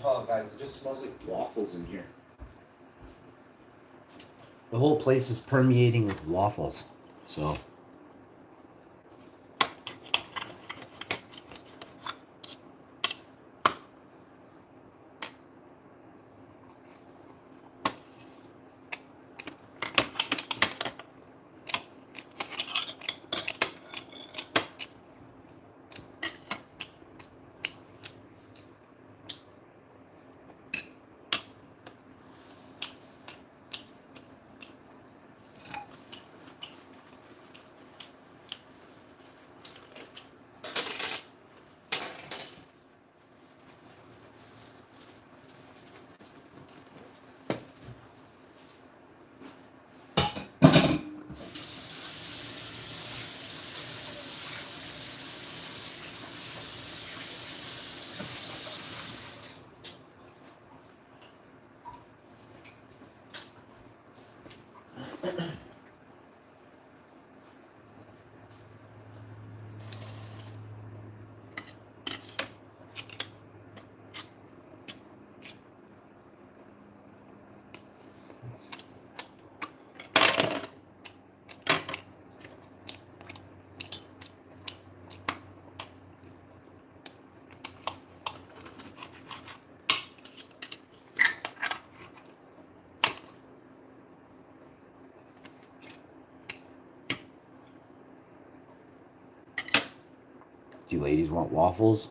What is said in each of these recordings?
Oh, guys, it just smells like waffles in here. The whole place is permeating with waffles. So... Do you ladies want waffles?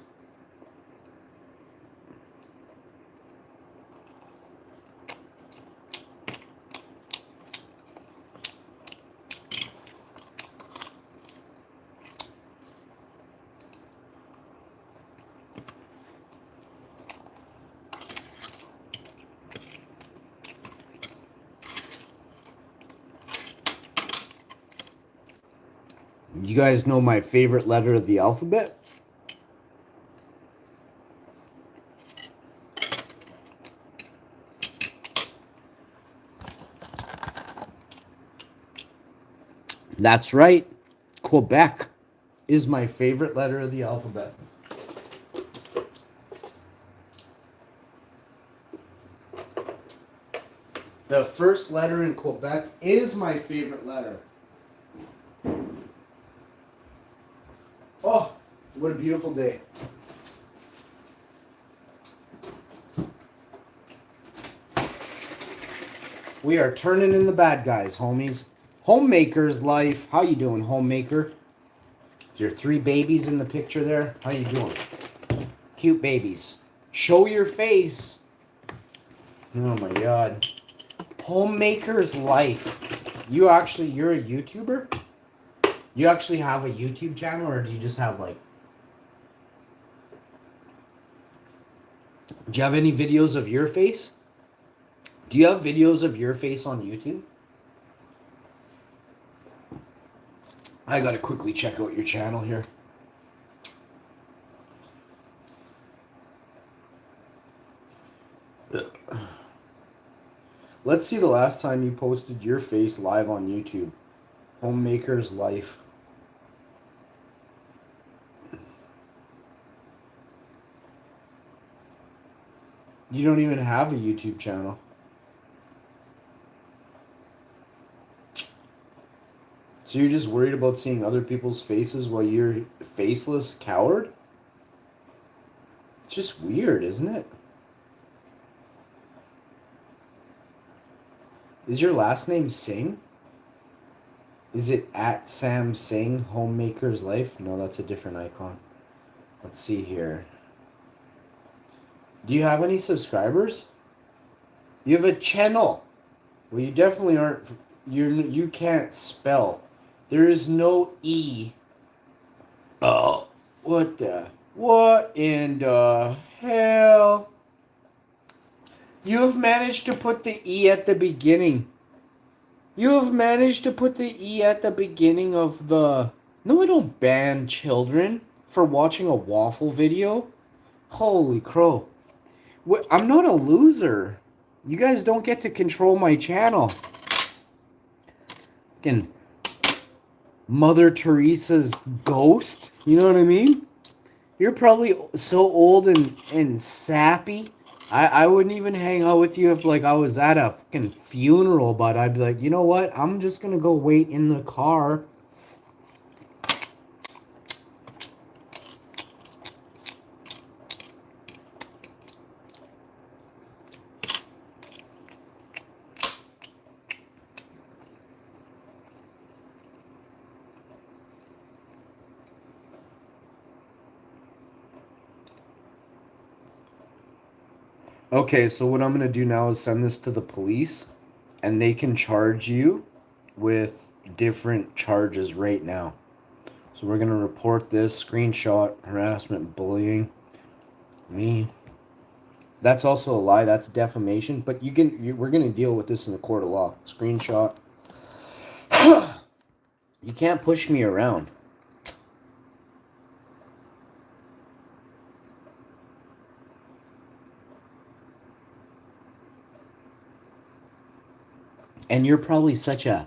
You guys know my favorite letter of the alphabet? That's right. Quebec is my favorite letter of the alphabet. The first letter in Quebec is my favorite letter. Oh, what a beautiful day. We are turning in the bad guys, homies. Homemaker's life. How you doing, homemaker? With your 3 babies in the picture there. How you doing? Cute babies. Show your face. Oh my god. Homemaker's life. You're a YouTuber? You actually have a YouTube channel, or do you just have like... Do you have any videos of your face? Do you have videos of your face on YouTube? I gotta quickly check out your channel here. Let's see the last time you posted your face live on YouTube. Homemaker's life. You don't even have a YouTube channel. So you're just worried about seeing other people's faces while you're a faceless coward? It's just weird, isn't it? Is your last name Singh? Is it at Sam Singh, Homemaker's Life? No, that's a different icon. Let's see here. Do you have any subscribers? You have a channel. Well, you definitely aren't. You can't spell. There is no E. Oh, what in the hell? You have managed to put the E at the beginning. You have managed to put the E at the beginning of the... No, I don't ban children for watching a waffle video. Holy crow. I'm not a loser. You guys don't get to control my channel. Fucking Mother Teresa's ghost. You know what I mean? You're probably so old and sappy. I wouldn't even hang out with you if like I was at a fucking funeral, but I'd be like, you know what? I'm just gonna go wait in the car. Okay, so what I'm gonna do now is send this to the police, and they can charge you with different charges right now. So we're gonna report this screenshot, harassment, bullying. Me. That's also a lie. That's defamation. But we're gonna deal with this in the court of law. Screenshot. You can't push me around. And you're probably such a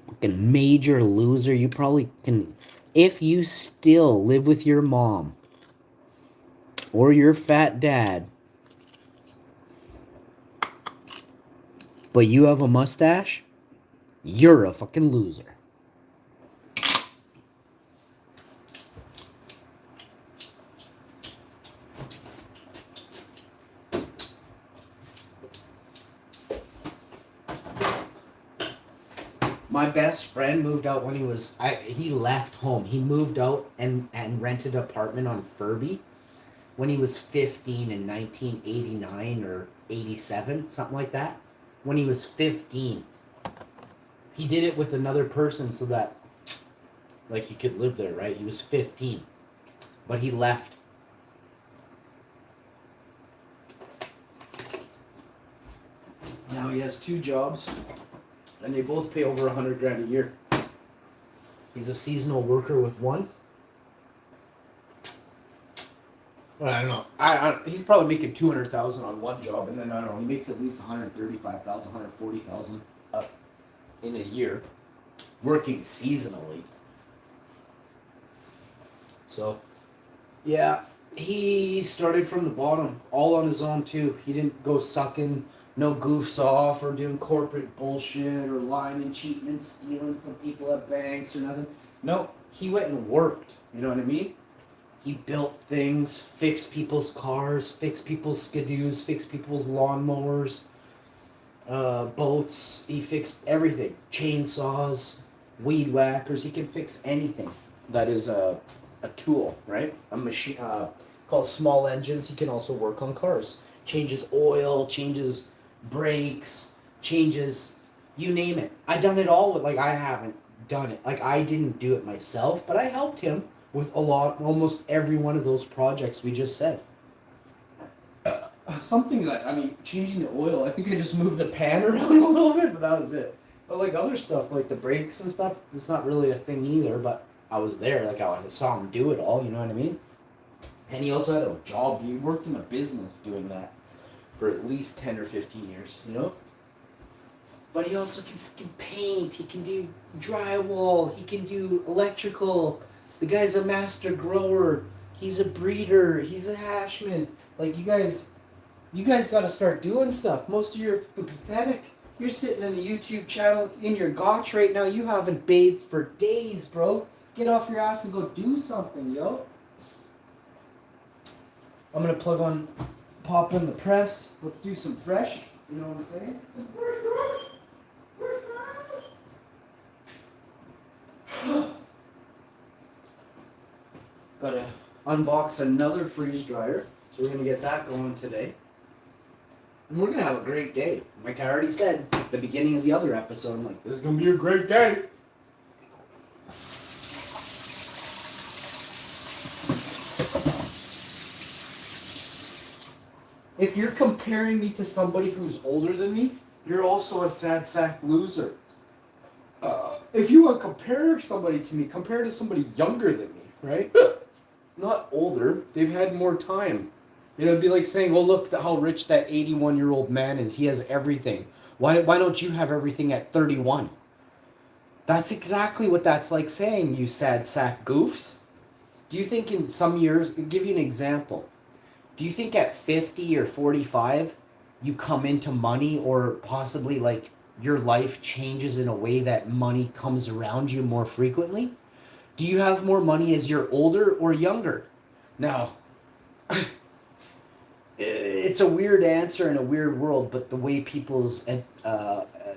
fucking major loser. You probably can, if you still live with your mom or your fat dad, but you have a mustache, you're a fucking loser. My best friend moved out when he left home. He moved out and rented an apartment on Furby when he was 15 in 1989 or 87, something like that. When he was 15. He did it with another person so that like he could live there, right? He was 15. But he left. Now he has 2 jobs. And they both pay over $100,000 a year. He's a seasonal worker with one. Well, I don't know. He's probably making $200,000 on one job, and then I don't know. He makes at least $135,000, $140,000 in a year, working seasonally. So, yeah, he started from the bottom, all on his own too. He didn't go sucking no goofs off or doing corporate bullshit or lying and cheating and stealing from people at banks or nothing. No, he went and worked. You know what I mean? He built things, fixed people's cars, fixed people's skidoos, fixed people's lawnmowers, boats. He fixed everything. Chainsaws, weed whackers. He can fix anything that is a tool, right? A machine called small engines. He can also work on cars. Changes oil, changes brakes, changes, you name it. I done it all with, like, I haven't done it. Like, I didn't do it myself, but I helped him with almost every one of those projects we just said. Something that, I mean, changing the oil, I think I just moved the pan around a little bit, but that was it. But, like, other stuff, like the brakes and stuff, it's not really a thing either, but I was there. Like, I saw him do it all, you know what I mean? And he also had a job. He worked in a business doing that for at least 10 or 15 years, you know? But he also can fucking paint. He can do drywall. He can do electrical. The guy's a master grower. He's a breeder. He's a hashman. Like, you guys got to start doing stuff. Most of you are pathetic. You're sitting in a YouTube channel in your gotch right now. You haven't bathed for days, bro. Get off your ass and go do something, yo. I'm going to pop in the press. Let's do some fresh. You know what I'm saying? Some fresh. Gotta unbox another freeze dryer. So we're gonna get that going today. And we're gonna have a great day. Like I already said at the beginning of the other episode, I'm like, this is gonna be a great day. If you're comparing me to somebody who's older than me, you're also a sad sack loser. If you want to compare somebody to me, compare to somebody younger than me, right? Not older. They've had more time. You know, it'd be like saying, well, look how rich that 81-year-old man is. He has everything. Why don't you have everything at 31? That's exactly what that's like saying, you sad sack goofs. Do you think in some years, I'll give you an example. Do you think at 50 or 45 you come into money, or possibly like your life changes in a way that money comes around you more frequently? Do you have more money as you're older or younger? Now, it's a weird answer in a weird world, but the way people's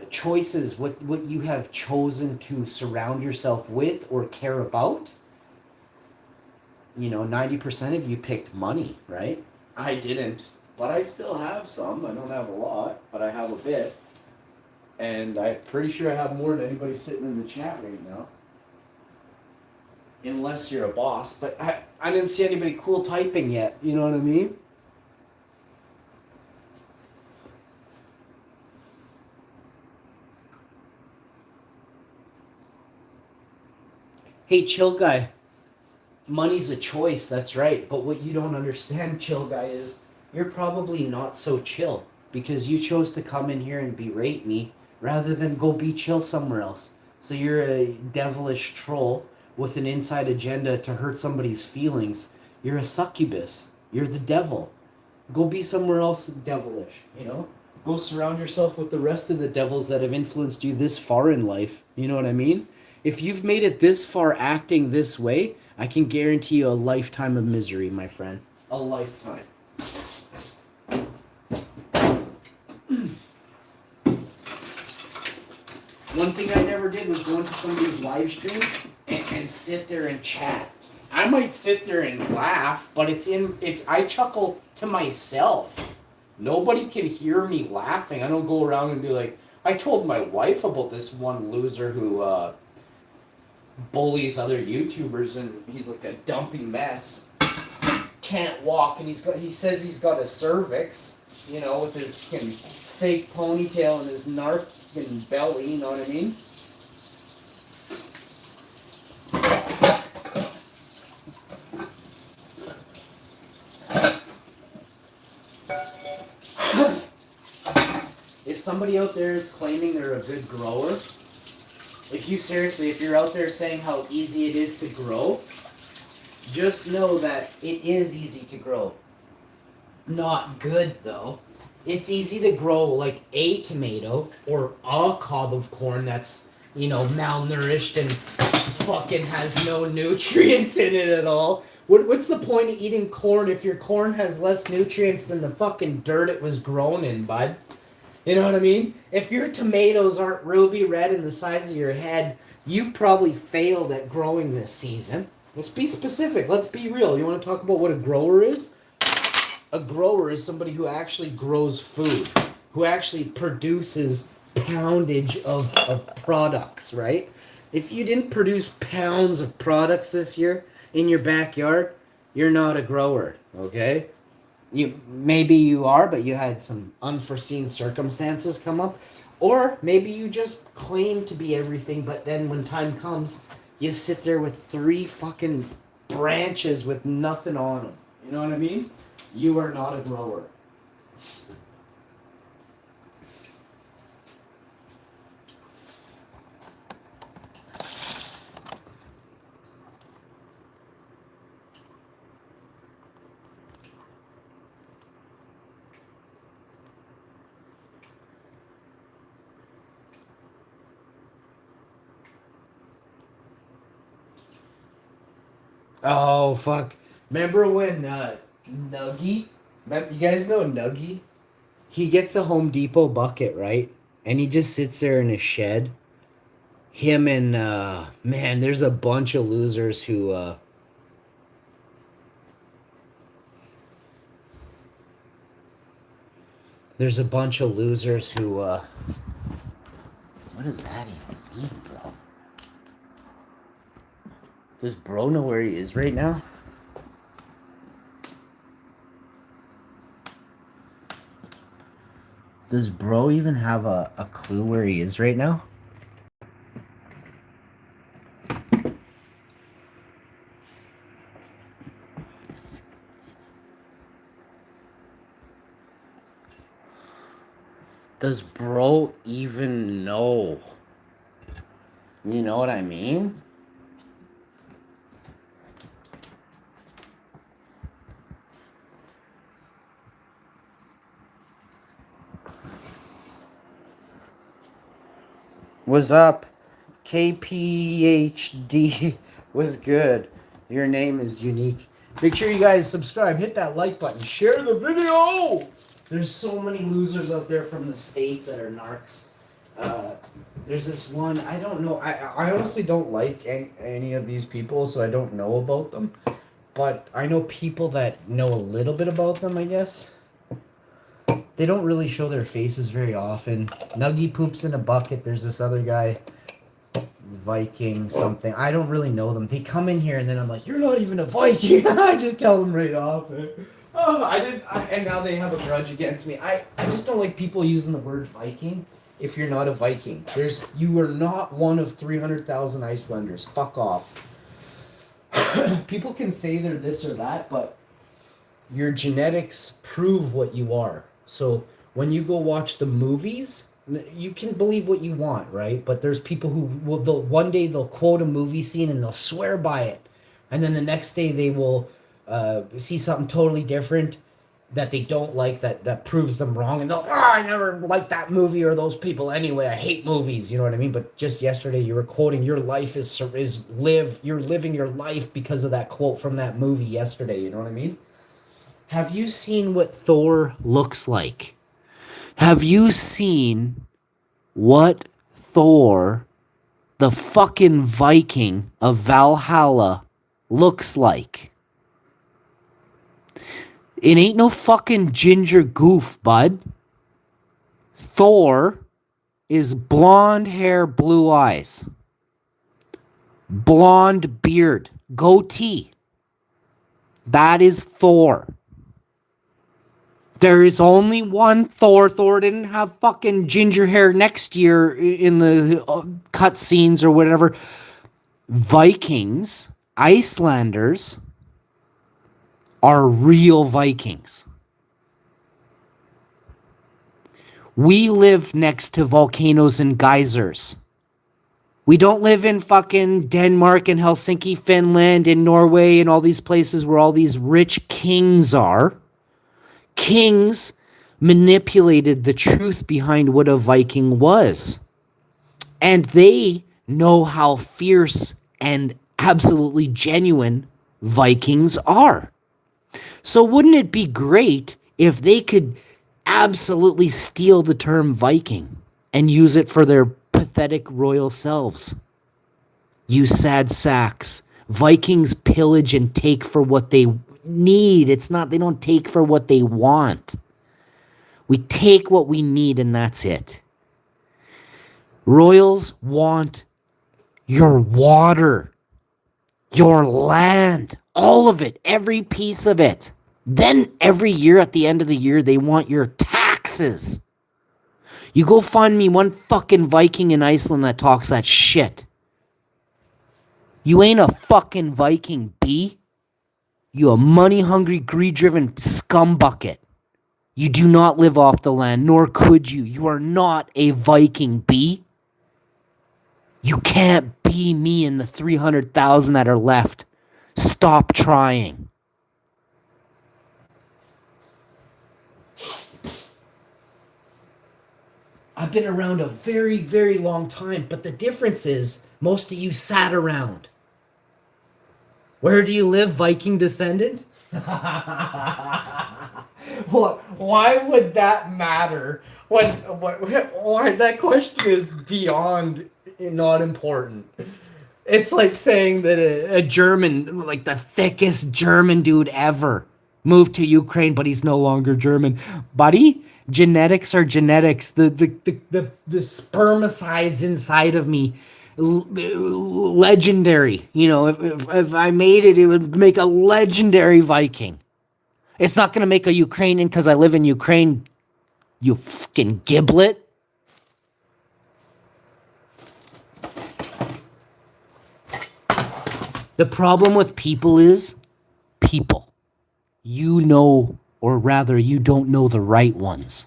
choices, what you have chosen to surround yourself with or care about, 90% of you picked money, right? I didn't, but I still have some. I don't have a lot, but I have a bit. And I'm pretty sure I have more than anybody sitting in the chat right now. Unless you're a boss, but I didn't see anybody cool typing yet, you know what I mean? Hey, chill guy. Money's a choice, that's right. But what you don't understand, chill guy, is you're probably not so chill because you chose to come in here and berate me rather than go be chill somewhere else. So you're a devilish troll with an inside agenda to hurt somebody's feelings. You're a succubus. You're the devil. Go be somewhere else devilish. Go surround yourself with the rest of the devils that have influenced you this far in life. You know what I mean? If you've made it this far acting this way, I can guarantee you a lifetime of misery, my friend. A lifetime. One thing I never did was go into somebody's live stream and sit there and chat. I might sit there and laugh, but I chuckle to myself. Nobody can hear me laughing. I don't go around and be like, I told my wife about this one loser who bullies other YouTubers, and he's like a dumpy mess. Can't walk, and he says he's got a cervix, with his fake ponytail and his narkin belly, you know what I mean? If somebody out there is claiming they're a good grower, if you're out there saying how easy it is to grow, just know that it is easy to grow. Not good, though. It's easy to grow like a tomato or a cob of corn that's, malnourished and fucking has no nutrients in it at all. What's the point of eating corn if your corn has less nutrients than the fucking dirt it was grown in, bud? You know what I mean? If your tomatoes aren't ruby red and the size of your head, you probably failed at growing this season. Let's be specific. Let's be real. You want to talk about what a grower is? A grower is somebody who actually grows food, who actually produces poundage of products, right? If you didn't produce pounds of products this year in your backyard, you're not a grower, okay? Maybe you are, but you had some unforeseen circumstances come up. Or maybe you just claim to be everything, but then when time comes, you sit there with 3 fucking branches with nothing on them. You know what I mean? You are not a grower. Oh, fuck. Remember when Nuggy, you guys know Nuggy? He gets a Home Depot bucket, right? And he just sits there in his shed. Him and, man, there's a bunch of losers who, what does that even mean, bro? Does bro know where he is right now? Does bro even have a clue where he is right now? Does bro even know? You know what I mean? What's up? KPHD was good. Your name is unique. Make sure you guys subscribe, hit that like button, share the video. There's so many losers out there from the States that are narcs. There's this one, I don't know. I honestly don't like any of these people, so I don't know about them. But I know people that know a little bit about them, I guess. They don't really show their faces very often. Nuggy poops in a bucket. There's this other guy, Viking something. I don't really know them. They come in here and then I'm like, you're not even a Viking. I just tell them right off. Oh, and now they have a grudge against me. I just don't like people using the word Viking if you're not a Viking. You are not one of 300,000 Icelanders. Fuck off. People can say they're this or that, but your genetics prove what you are. So when you go watch the movies, you can believe what you want, right? But there's people who one day they'll quote a movie scene and they'll swear by it, and then the next day they will see something totally different that they don't like that proves them wrong, and they'll I never liked that movie or those people anyway. I hate movies, you know what I mean? But just yesterday you were quoting your life you're living your life because of that quote from that movie yesterday. You know what I mean? Have you seen what Thor looks like? Have you seen what Thor, the fucking Viking of Valhalla, looks like? It ain't no fucking ginger goof, bud. Thor is blonde hair, blue eyes, blonde beard, goatee. That is Thor. There is only one Thor. Thor didn't have fucking ginger hair next year in the cut scenes or whatever. Vikings, Icelanders, are real Vikings. We live next to volcanoes and geysers. We don't live in fucking Denmark and Helsinki, Finland, and Norway and all these places where all these rich kings are. Kings manipulated the truth behind what a Viking was. And they know how fierce and absolutely genuine Vikings are. So wouldn't it be great if they could absolutely steal the term Viking and use it for their pathetic royal selves? You sad sacks. Vikings pillage and take for what they need. They don't take for what they want. We take what we need and that's it. Royals want your water, your land, all of it, every piece of it. Then every year at the end of the year, they want your taxes. You go find me one fucking Viking in Iceland that talks that shit. You ain't a fucking Viking, B. You a money-hungry, greed-driven scumbucket. You do not live off the land, nor could you. You are not a Viking, B. You can't be me and the 300,000 that are left. Stop trying. I've been around a very, very long time, but the difference is most of you sat around. Where do you live, Viking descendant? What? Why would that matter? Why that question is beyond not important. It's like saying that a German, like the thickest German dude ever, moved to Ukraine, but he's no longer German. Buddy, genetics are genetics. The spermicides inside of me, legendary. You know, if I made it, it would make a legendary Viking. It's not going to make a Ukrainian because I live in Ukraine, you fucking giblet. The problem with people is people. You know, or rather, you don't know the right ones.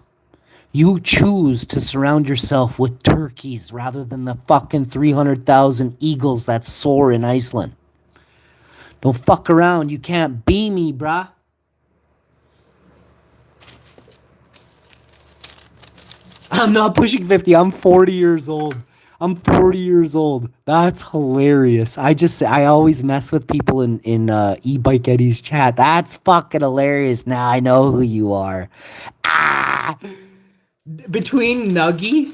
You choose to surround yourself with turkeys rather than the fucking 300,000 eagles that soar in Iceland. Don't fuck around. You can't be me, brah. I'm not pushing 50. I'm 40 years old. I'm 40 years old. That's hilarious. I always mess with people in e-bike Eddie's chat. That's fucking hilarious. Now I know who you are. Ah, between Nuggy,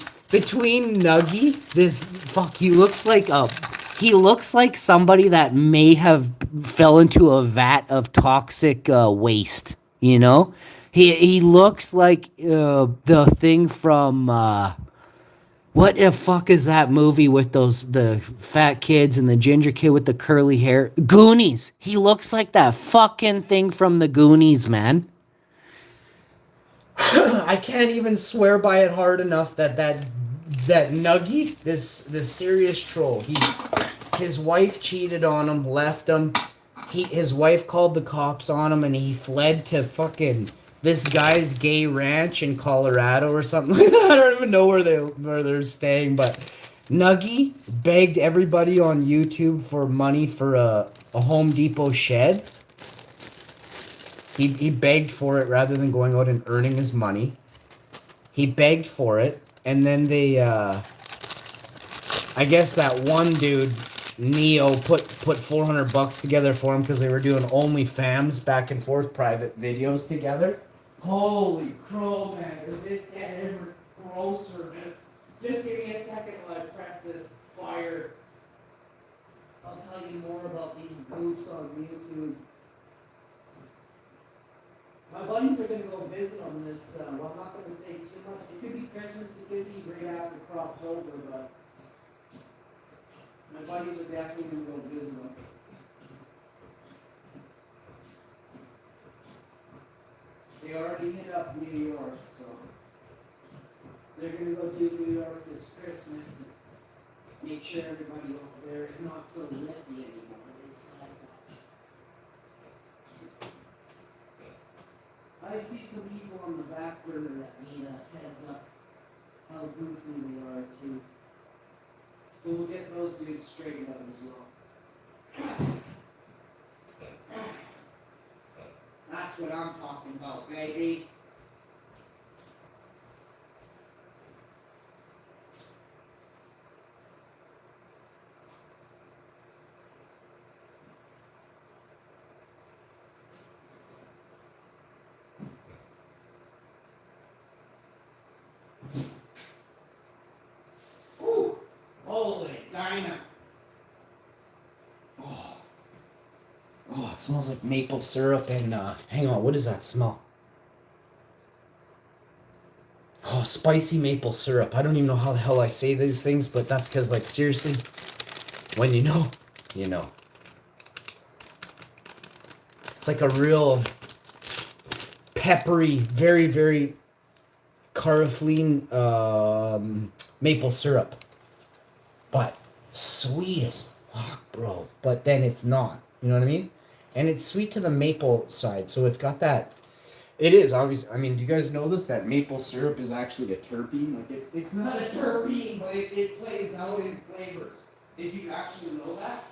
this fuck, he looks like somebody that may have fell into a vat of toxic waste. You know, he looks like the thing from what the fuck is that movie with the fat kids and the ginger kid with the curly hair? Goonies. He looks like that fucking thing from the Goonies, man. I can't even swear by it hard enough that Nuggy, this serious troll, his wife cheated on him, left him. His wife called the cops on him, and he fled to fucking this guy's gay ranch in Colorado or something. I don't even know where they're staying, but Nuggy begged everybody on YouTube for money for a Home Depot shed. He begged for it rather than going out and earning his money. He begged for it, and then I guess that one dude, Neo, put $400 together for him because they were doing OnlyFans back and forth private videos together. Holy crow, man! Does it get ever closer? Just give me a second while I press this fire. I'll tell you more about these goofs on YouTube. My buddies are gonna go visit on this. Well, I'm not gonna say too much. It could be Christmas. It could be right after Croptober, but my buddies are definitely gonna go visit them. They already hit up New York, so they're gonna go do New York this Christmas and make sure everybody over there is not so lippy anymore. They said that. I see some people on the back burner that need a heads up how goofy they are too. So we'll get those dudes straightened up as well. That's what I'm talking about, baby. Ooh, holy Dinah. Oh, it smells like maple syrup and, hang on, what does that smell? Oh, spicy maple syrup. I don't even know how the hell I say these things, but that's because, like, seriously, when you know, you know. It's like a real peppery, very, very Cariflene maple syrup. But sweet as fuck, bro. But then it's not. You know what I mean? And it's sweet to the maple side, so it's got that. It is obvious. I mean, do you guys know this? That maple syrup is actually a terpene. Like it's not a terpene, but it plays out in flavors. Did you actually know that?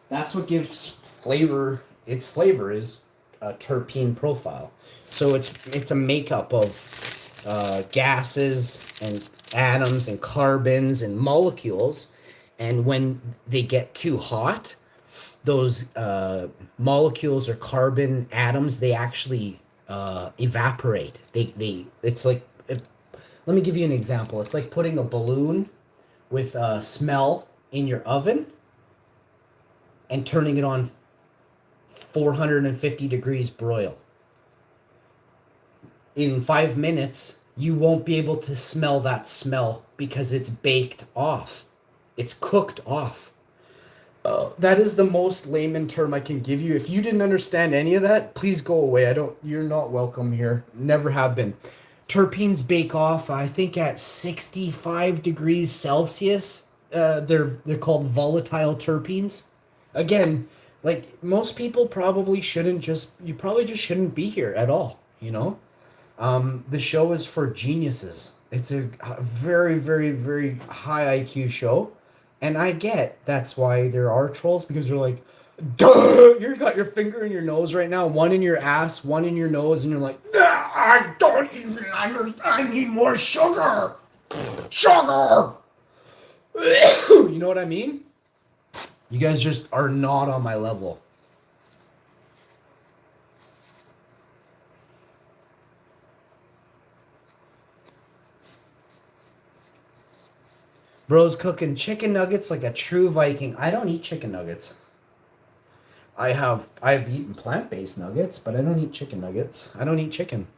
That's what gives flavor. Its flavor is a terpene profile. So it's a makeup of gases and atoms and carbons and molecules, and when they get too hot, those molecules or carbon atoms, they actually evaporate. They it's like let me give you an example. It's like putting a balloon with a smell in your oven and turning it on 450 degrees broil. In 5 minutes, you won't be able to smell that smell because it's baked off. It's cooked off. That is the most layman term I can give you. If you didn't understand any of that, please go away. You're not welcome here. Never have been. Terpenes bake off, I think, at 65 degrees Celsius. They're called volatile terpenes. Again, like most people probably you probably just shouldn't be here at all, you know? The show is for geniuses. It's a very, very, very high IQ show. And I get that's why there are trolls because they're like, Duh! You got your finger in your nose right now, one in your ass, one in your nose, and you're like, nah, I don't even understand. I need more sugar. Sugar. You know what I mean? You guys just are not on my level. Bro's cooking chicken nuggets like a true Viking. I don't eat chicken nuggets. I've eaten plant-based nuggets, but I don't eat chicken nuggets. I don't eat chicken.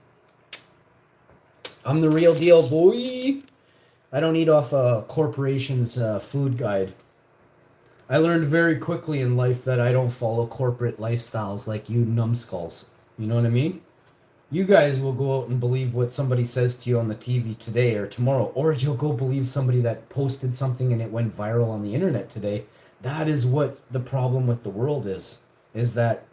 I'm the real deal, boy. I don't eat off a corporation's food guide. I learned very quickly in life that I don't follow corporate lifestyles like you numbskulls. You know what I mean? You guys will go out and believe what somebody says to you on the TV today or tomorrow, or you'll go believe somebody that posted something and it went viral on the internet today. That is what the problem with the world is that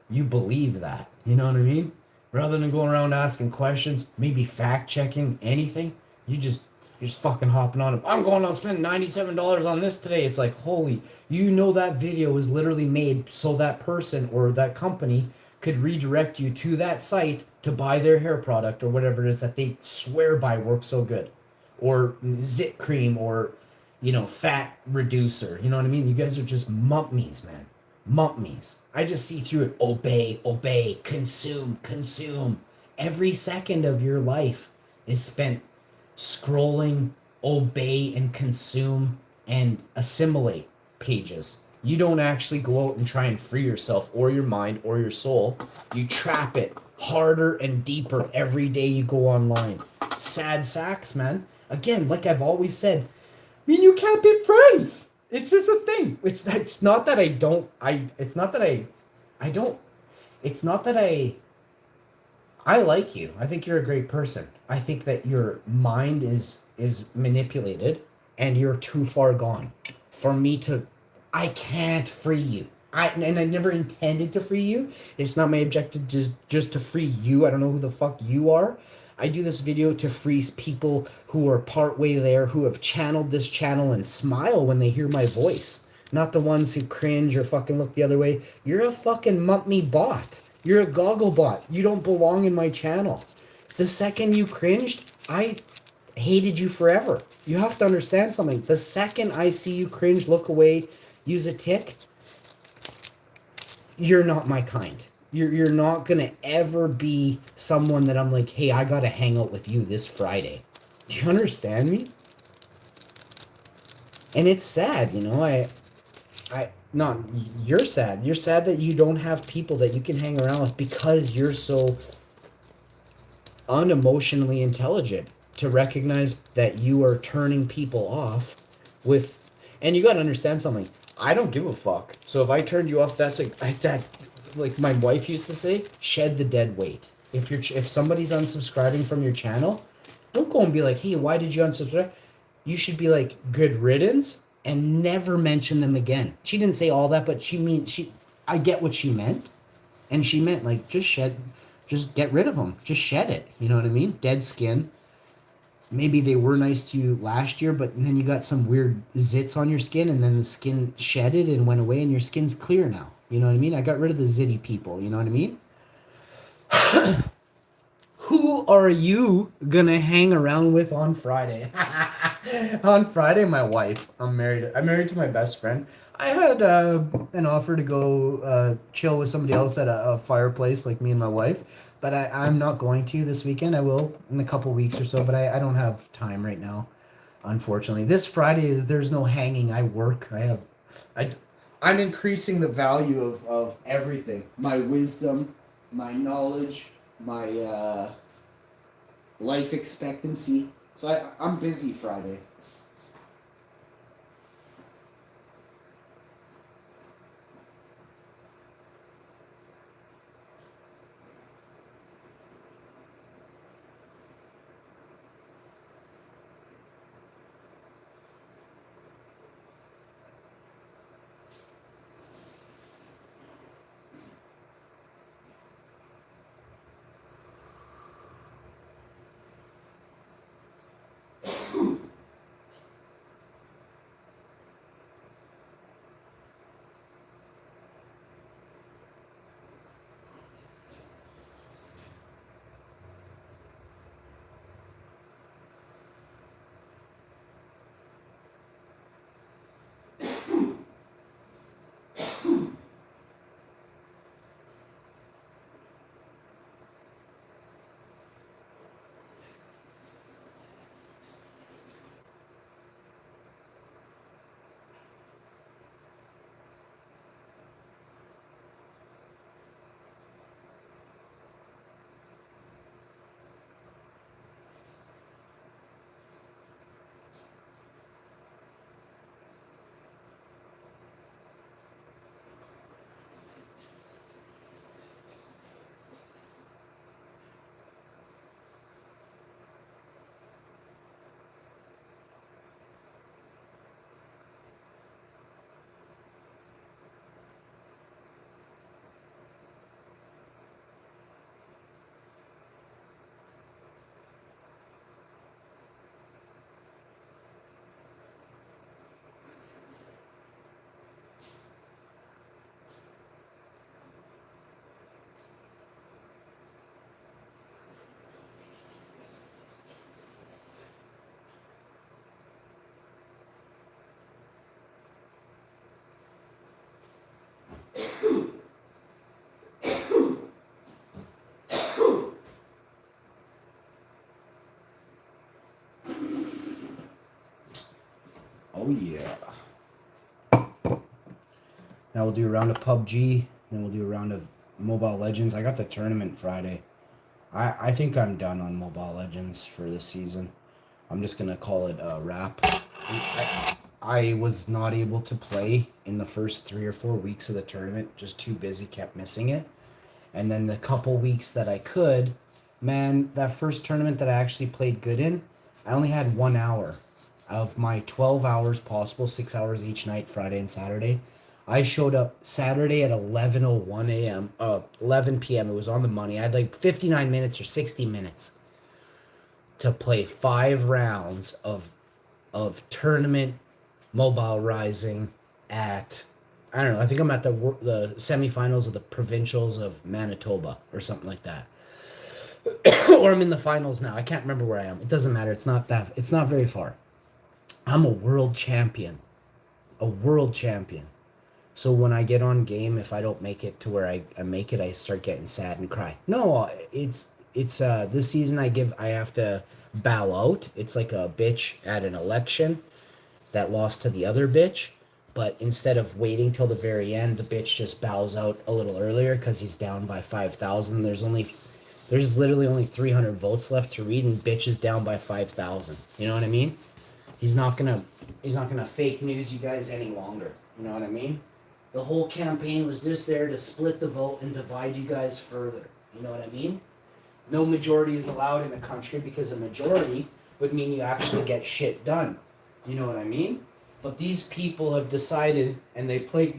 you believe that. You know what I mean? Rather than going around asking questions, maybe fact checking anything, you're just fucking hopping on it. I'm going to spend $97 on this today. It's like, holy, you know that video was literally made so that person or that company could redirect you to that site to buy their hair product or whatever it is that they swear by works so good. Or zit cream or, fat reducer. You know what I mean? You guys are just mummies, man. Mummies. I just see through it. Obey, obey, consume, consume. Every second of your life is spent scrolling, obey, and consume and assimilate pages. You don't actually go out and try and free yourself or your mind or your soul. You trap it harder and deeper every day you go online. Sad sacks, man. Again, like I've always said, you can't be friends. It's just a thing. It's not that I don't it's not that I don't it's not that I like you. I think you're a great person. I think that your mind is manipulated and you're too far gone for me to. I can't free you. And I never intended to free you. It's not my objective just to free you. I don't know who the fuck you are. I do this video to free people who are partway there, who have channeled this channel and smile when they hear my voice. Not the ones who cringe or fucking look the other way. You're a fucking mummy bot. You're a Goggle bot. You don't belong in my channel. The second you cringed, I hated you forever. You have to understand something. The second I see you cringe, look away, use a tick, you're not my kind. You're not gonna ever be someone that I'm like, hey, I gotta hang out with you this Friday. Do you understand me? And it's sad, not you're sad. You're sad that you don't have people that you can hang around with because you're so unemotionally intelligent to recognize that you are turning people off with. And you got to understand something. I don't give a fuck. So if I turned you off, that's like my wife used to say, shed the dead weight. If somebody's unsubscribing from your channel, don't go and be like, hey, why did you unsubscribe? You should be like, good riddance, and never mention them again. She didn't say all that, but I get what she meant. And she meant like, just get rid of them. Just shed it. You know what I mean? Dead skin. Maybe they were nice to you last year, but then you got some weird zits on your skin, and then the skin shedded and went away, and your skin's clear now. You know what I mean? I got rid of the zitty people. You know what I mean? Who are you gonna hang around with on Friday? On Friday, my wife. I'm married to my best friend. I had an offer to go chill with somebody else at a fireplace, like me and my wife. But I'm not going to this weekend. I will in a couple weeks or so, but I don't have time right now, unfortunately. This Friday there's no hanging. I work. I'm increasing the value of everything. My wisdom, my knowledge, my life expectancy. So I'm busy Friday. yeah. Now we'll do a round of PUBG, then we'll do a round of Mobile Legends. I got the tournament Friday. I think I'm done on Mobile Legends for this season. I'm just gonna call it a wrap. I was not able to play in the first 3 or 4 weeks of the tournament. Just too busy, kept missing it. And then the couple weeks that I could, man, that first tournament that I actually played good in, I only had 1 hour of my 12 hours possible, 6 hours each night, Friday and Saturday. I showed up Saturday at 11:01 a.m., 11 p.m. It was on the money. I had like 59 minutes or 60 minutes to play 5 rounds of tournament Mobile Rising at, I don't know, I think I'm at the semifinals of the provincials of Manitoba or something like that. Or I'm in the finals now. I can't remember where I am. It doesn't matter. It's not very far. I'm a world champion. A world champion. So when I get on game, if I don't make it to where I make it, I start getting sad and cry. No, it's this season I have to bow out. It's like a bitch at an election that lost to the other bitch, but instead of waiting till the very end, the bitch just bows out a little earlier because he's down by 5,000. There's literally only 300 votes left to read, and bitch is down by 5,000. You know what I mean? He's not gonna fake news you guys any longer. You know what I mean? The whole campaign was just there to split the vote and divide you guys further. You know what I mean? No majority is allowed in a country because a majority would mean you actually get shit done. You know what I mean? But these people have decided, and they play.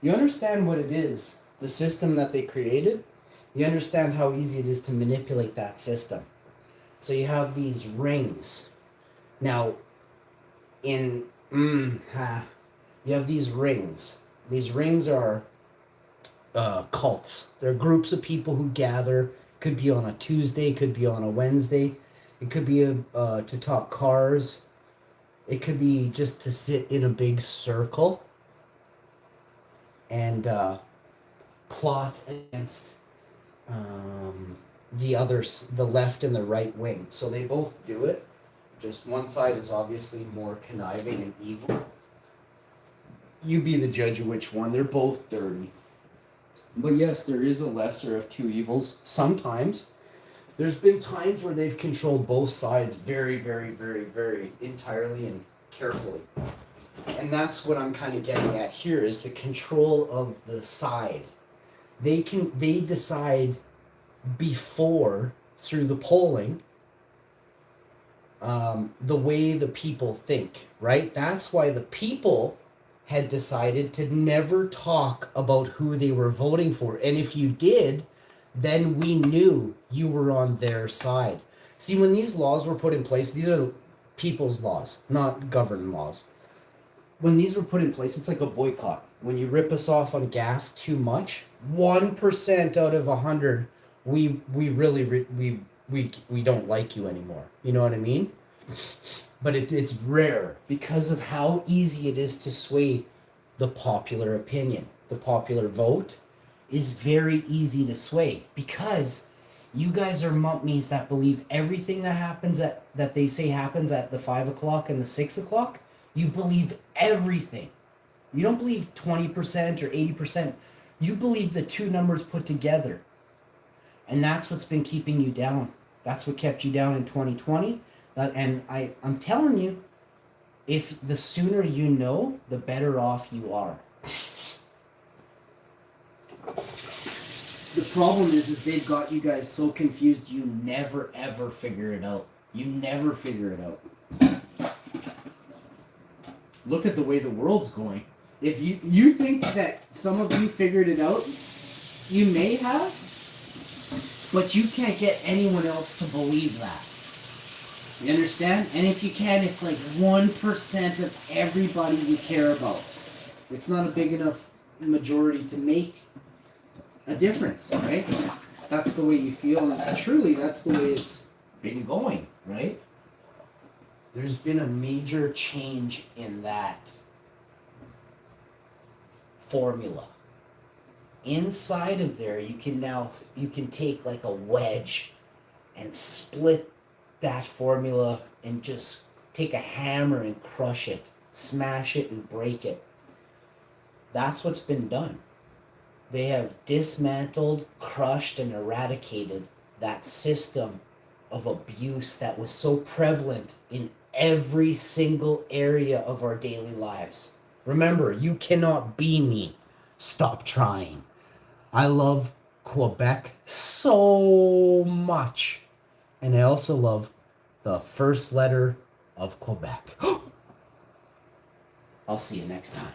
You understand what it is, the system that they created? You understand how easy it is to manipulate that system. So you have these rings. Now, you have these rings. These rings are cults. They're groups of people who gather. Could be on a Tuesday, could be on a Wednesday. It could be to talk cars. It could be just to sit in a big circle and plot against the left and the right wing. So they both do it. Just one side is obviously more conniving and evil. You be the judge of which one. They're both dirty. But yes, there is a lesser of two evils. Sometimes. There's been times where they've controlled both sides very, very, very, very entirely and carefully. And that's what I'm kind of getting at here, is the control of the side. They decide before, through the polling, the way the people think, right? That's why the people had decided to never talk about who they were voting for. And if you did, then we knew you were on their side. See, when these laws were put in place, these are people's laws, not government laws. When these were put in place, it's like a boycott. When you rip us off on gas too much, 1% out of 100, we don't like you anymore. You know what I mean? But it's rare because of how easy it is to sway the popular opinion. The popular vote is very easy to sway because you guys are mummies that believe everything that happens that they say happens at the 5 o'clock and the 6 o'clock. You believe everything. You don't believe 20% or 80%. You believe the two numbers put together. And that's what's been keeping you down. That's what kept you down in 2020. And I'm telling you, if the sooner you know, the better off you are. The problem is they've got you guys so confused you never ever figure it out. You never figure it out. Look at the way the world's going. If you think that some of you figured it out, you may have, but you can't get anyone else to believe that. You understand? And if you can, it's like 1% of everybody you care about. It's not a big enough majority to make a difference, right? That's the way you feel, and truly that's the way it's been going, right? There's been a major change in that formula. Inside of there, you can take like a wedge and split that formula and just take a hammer and crush it smash it, and break it. That's what's been done. They have dismantled, crushed, and eradicated that system of abuse that was so prevalent in every single area of our daily lives. Remember, you cannot be me. Stop trying. I love Quebec so much. And I also love the first letter of Quebec. I'll see you next time.